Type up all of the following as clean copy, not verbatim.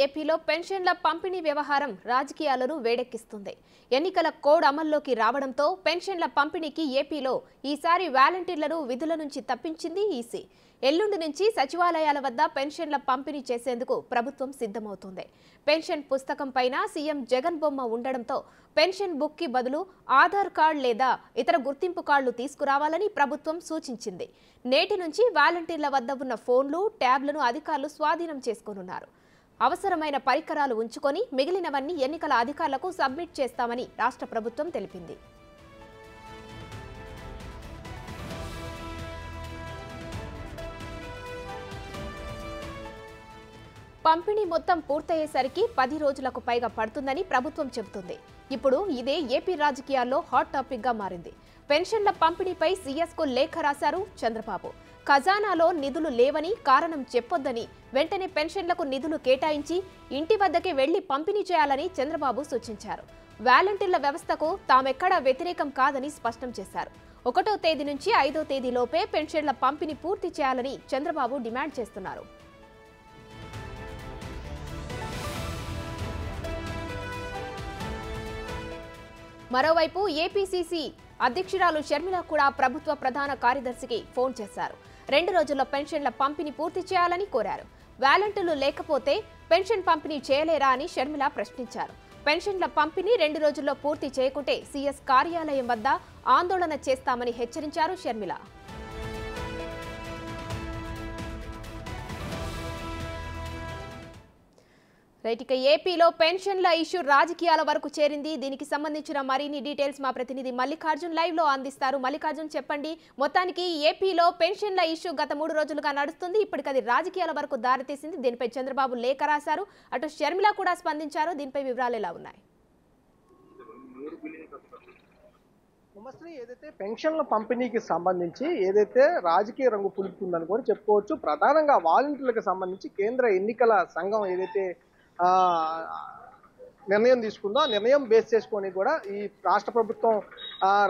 ఏపీలో పెన్షన్ల పంపిణీ వ్యవహారం రాజకీయాలను వేడెక్కిస్తుంది. ఎన్నికల కోడ్ అమల్లోకి రావడంతో పెన్షన్ల పంపిణీకి ఏపీలో ఈసారి వాలంటీర్లను విధుల నుంచి తప్పించింది ఈసీ. ఎల్లుండి నుంచి సచివాలయాల వద్ద పెన్షన్ల పంపిణీ చేసేందుకు ప్రభుత్వం సిద్ధమవుతోంది. పెన్షన్ పుస్తకం పైన సీఎం జగన్ బొమ్మ ఉండడంతో పెన్షన్ బుక్ కి బదులు ఆధార్ కార్డు లేదా ఇతర గుర్తింపు కార్డులు తీసుకురావాలని ప్రభుత్వం సూచించింది. నేటి నుంచి వాలంటీర్ల వద్ద ఉన్న ఫోన్లు, ట్యాబ్లను అధికారులు స్వాధీనం చేసుకోనున్నారు. అవసరమైన పరికరాలు ఉంచుకొని మిగిలినవన్నీ ఎన్నికల అధికారులకు సబ్మిట్ చేస్తామని రాష్ట్ర ప్రభుత్వం తెలిపింది. పంపిణీ మొత్తం పూర్తయ్యేసరికి 10 రోజులకు పైగా పడుతుందని ప్రభుత్వం చెబుతుంది. ఇప్పుడు ఇదే ఏపీ రాజకీయాల్లో హాట్ టాపిక్ గా మారింది. పెన్షన్ల పంపిణీపై సీఎస్కు లేఖ రాశారు చంద్రబాబు. ఖజానాలో నిధులు లేవని, కారణం చెప్పొద్దని, వెంటనే పెన్షన్లకు నిధులు కేటాయించి ఇంటి వద్దకే వెళ్లి పంపిణీ చేయాలని చంద్రబాబు సూచించారు. వాలంటీర్ల వ్యవస్థకు తామెక్కడా వ్యతిరేకం కాదని స్పష్టం చేశారు. 1వ తేదీ నుంచి 5వ తేదీలోపే పెన్షన్ల పంపిణీ పూర్తి చేయాలని చంద్రబాబు డిమాండ్ చేస్తున్నారు. మరోవైపు ఏపీసీసీ అధ్యక్షురాలు షర్మిల కూడా ప్రభుత్వ ప్రధాన కార్యదర్శికి ఫోన్ చేశారు. 2 రోజుల్లో పెన్షన్ల పంపిణీ పూర్తి చేయాలని కోరారు. వాలంటీర్లు లేకపోతే పెన్షన్ పంపిణీ చేయలేరా అని షర్మిల ప్రశ్నించారు. పెన్షన్ల పంపిణీ 2 రోజుల్లో పూర్తి చేయకుంటే సీఎస్ కార్యాలయం వద్ద ఆందోళన చేస్తామని హెచ్చరించారు షర్మిల. రైట్, ఏపీలో పెన్షన్ల ఇష్యూ రాజకీయాల వరకు చేరింది. దీనికి సంబంధించిన మరిన్ని డీటెయిల్స్ మా ప్రతినిధి మల్లికార్జున్ లైవ్ లో అందిస్తారు. మల్లికార్జున్, చెప్పండి, మొత్తానికి ఏపీలో పెన్షన్ల ఇష్యూ గత 3 రోజులుగా నడుస్తుంది. ఇప్పటికి అది రాజకీయాల వరకు దారితీసింది. దీనిపై చంద్రబాబు లేఖ రాశారు, అటు షర్మిల కూడా స్పందించారు. దీనిపై వివరాలు ఎలా ఉన్నాయి? ఏదైతే పెన్షన్ల పంపిణీకి సంబంధించి ఏదైతే రాజకీయ రంగు పులుపుతుందని కూడా చెప్పుకోవచ్చు. ప్రధానంగా వాలంటీర్లకు సంబంధించి కేంద్ర ఎన్నికల సంఘం ఏదైతే నిర్ణయం తీసుకుందో ఆ నిర్ణయం బేస్ చేసుకొని కూడా ఈ రాష్ట్ర ప్రభుత్వం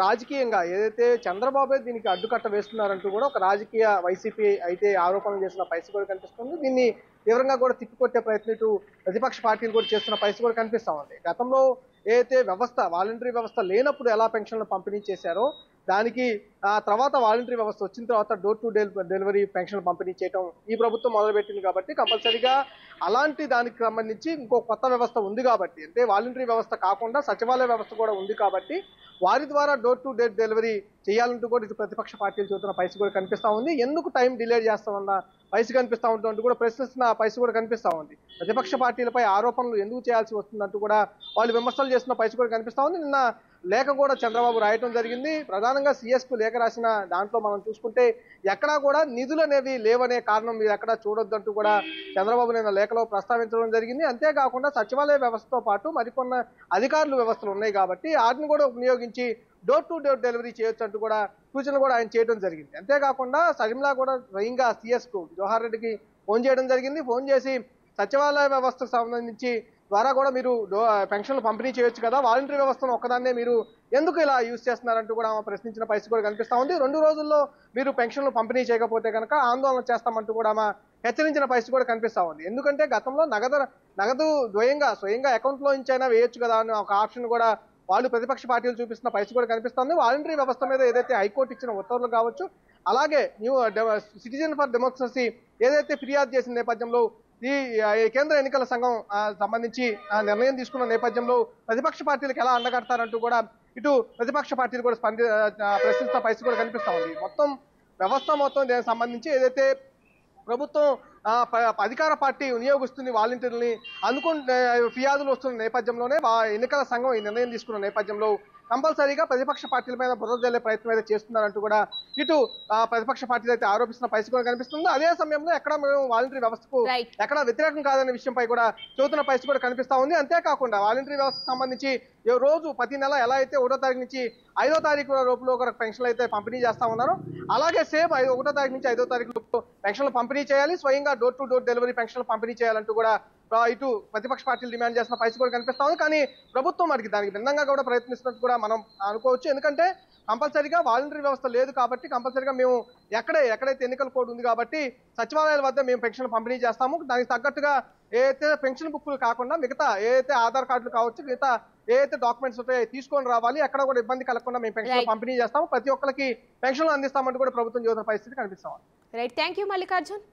రాజకీయంగా ఏదైతే చంద్రబాబు దీనికి అడ్డుకట్ట వేస్తున్నారంటూ కూడా ఒక రాజకీయ వైసీపీ అయితే ఆరోపణలు చేసిన పరిస్థితి కూడా కనిపిస్తుంది. దీన్ని తీవ్రంగా కూడా తిప్పికొట్టే ప్రయత్నం ఇటు ప్రతిపక్ష పార్టీలు కూడా చేస్తున్న పరిస్థితి కూడా కనిపిస్తా ఉంది. గతంలో ఏదైతే వ్యవస్థ వాలంటరీ వ్యవస్థ లేనప్పుడు ఎలా పెన్షన్లు పంపిణీ చేశారో దానికి తర్వాత వాలంటరీ వ్యవస్థ వచ్చిన తర్వాత డోర్ టు డెలివరీ పెన్షన్లు పంపిణీ చేయడం ఈ ప్రభుత్వం మొదలుపెట్టింది. కాబట్టి కంపల్సరీగా అలాంటి దానికి సంబంధించి ఇంకో కొత్త వ్యవస్థ ఉంది కాబట్టి, అంటే వాలంటరీ వ్యవస్థ కాకుండా సచివాలయ వ్యవస్థ కూడా ఉంది కాబట్టి వారి ద్వారా డోర్ టు డెలివరీ చేయాలంటూ కూడా ఇటు ప్రతిపక్ష పార్టీలు చూస్తున్న పరిస్థితి కూడా కనిపిస్తా ఉంది. ఎందుకు టైం డిలే చేస్తామన్న పరిస్థితి కనిపిస్తా ఉంటూ కూడా ప్రశ్నిస్తున్న పరిస్థితి కూడా కనిపిస్తా ఉంది. ప్రతిపక్ష పార్టీలపై ఆరోపణలు ఎందుకు చేయాల్సి వస్తుందంటూ కూడా వాళ్ళు విమర్శలు చేస్తున్న పరిస్థితి కూడా కనిపిస్తా ఉంది. నిన్న లేఖ కూడా చంద్రబాబు రాయటం జరిగింది. ప్రధానంగా సీఎస్కు లేఖ రాసిన దాంట్లో మనం చూసుకుంటే ఎక్కడా కూడా నిధులు అనేవి లేవనే కారణం మీరు ఎక్కడా చూడొద్దంటూ కూడా చంద్రబాబు నిన్న లేఖలో ప్రస్తావించడం జరిగింది. అంతేకాకుండా సచివాలయ వ్యవస్థతో పాటు మరికొన్న అధికారుల వ్యవస్థలు ఉన్నాయి కాబట్టి వాటిని కూడా వినియోగించి డోర్ టు డోర్ డెలివరీ చేయొచ్చు అంటూ కూడా సూచనలు కూడా ఆయన చేయడం జరిగింది. అంతేకాకుండా షర్మిల కూడా స్వయంగా సీఎస్కు జవహర్ రెడ్డికి ఫోన్ చేయడం జరిగింది. ఫోన్ చేసి సచివాలయ వ్యవస్థకు సంబంధించి ద్వారా కూడా మీరు పెన్షన్లు పంపిణీ చేయొచ్చు కదా, వాలంటరీ వ్యవస్థను ఒక్కదాన్నే మీరు ఎందుకు ఇలా యూజ్ చేస్తున్నారంటూ కూడా ఆమె ప్రశ్నించిన పరిస్థితి కూడా కనిపిస్తా ఉంది. 2 రోజుల్లో మీరు పెన్షన్లు పంపిణీ చేయకపోతే కనుక ఆందోళన చేస్తామంటూ కూడా ఆమె హెచ్చరించిన పరిస్థితి కూడా కనిపిస్తా ఉంది. ఎందుకంటే గతంలో నగదు స్వయంగా అకౌంట్లో నుంచైనా వేయొచ్చు కదా అని ఒక ఆప్షన్ కూడా వాళ్ళు ప్రతిపక్ష పార్టీలు చూపిస్తున్న పరిస్థితి కూడా కనిపిస్తుంది. వాలంటరీ వ్యవస్థ మీద ఏదైతే హైకోర్టు ఇచ్చిన ఉత్తర్వులు కావచ్చు, అలాగే సిటిజన్ ఫర్ డెమోక్రసీ ఏదైతే ఫిర్యాదు చేసిన నేపథ్యంలో ఈ కేంద్ర ఎన్నికల సంఘం సంబంధించి నిర్ణయం తీసుకున్న నేపథ్యంలో ప్రతిపక్ష పార్టీలకు ఎలా అండగడతారంటూ కూడా ఇటు ప్రతిపక్ష పార్టీలు కూడా ప్రశ్నిస్తున్న పరిస్థితి కూడా కనిపిస్తా ఉంది. వ్యవస్థ దీనికి సంబంధించి ఏదైతే ప్రభుత్వం అధికార పార్టీ వినియోగిస్తుంది వాలంటీర్లని అనుకుంటే ఫిర్యాదులు వస్తున్న నేపథ్యంలోనే ఎన్నికల సంఘం ఈ నిర్ణయం తీసుకున్న నేపథ్యంలో కంపల్సరీగా ప్రతిపక్ష పార్టీల మీద బురద జల్లే ప్రయత్నం అయితే చేస్తున్నారంటూ కూడా ఇటు ప్రతిపక్ష పార్టీలు అయితే ఆరోపిస్తున్న పరిస్థితి కూడా కనిపిస్తుంది. అదే సమయంలో ఎక్కడ మేము వాలంటరీ వ్యవస్థకు ఎక్కడ వ్యతిరేకం కాదనే విషయంపై కూడా చూస్తున్న పరిస్థితి కూడా కనిపిస్తా ఉంది. అంతేకాకుండా వాలంటరీ వ్యవస్థకు సంబంధించి రోజు ప్రతి నెల ఎలా అయితే 1వ తారీఖు నుంచి 5వ తారీఖు లోపల ఒక పెన్షన్లు అయితే పంపిణీ చేస్తా ఉన్నారు, అలాగే సేమ్ 1వ తారీఖు నుంచి 5వ తారీఖు పెన్షన్లు పంపిణీ చేయాలి, స్వయంగా డోర్ టు డోర్ డెలివరీ పెన్షన్లు పంపిణీ చేయాలంటూ కూడా ఇటు ప్రతిపక్ష పార్టీలు డిమాండ్ చేసిన పరిస్థితి కూడా కనిపిస్తా ఉంది. కానీ ప్రభుత్వం దానికి భిన్నంగా కూడా ప్రయత్నిస్తున్నట్టు కూడా మనం అనుకోవచ్చు. ఎందుకంటే కంపల్సరీగా వాలంటరీ వ్యవస్థ లేదు కాబట్టి కంపల్సరీగా మేము ఎక్కడైతే ఎన్నికల కోడ్ ఉంది కాబట్టి సచివాలయాల వద్ద మేము పెన్షన్ పంపిణీ చేస్తాము. దానికి తగ్గట్టుగా ఏదైతే పెన్షన్ బుక్లు కాకుండా మిగతా ఏదైతే ఆధార్ కార్డులు కావచ్చు, మిగతా ఏదైతే డాక్యుమెంట్స్ ఉంటాయో తీసుకొని రావాలి. ఎక్కడ కూడా ఇబ్బంది కలగకుండా మేము పెన్షన్ పంపిణీ చేస్తాము. ప్రతి ఒక్కరికి పెన్షన్లు అందిస్తామంటూ కూడా ప్రభుత్వం చూసిన పరిస్థితి కనిపిస్తాం. Right, thank you Mallikarjun.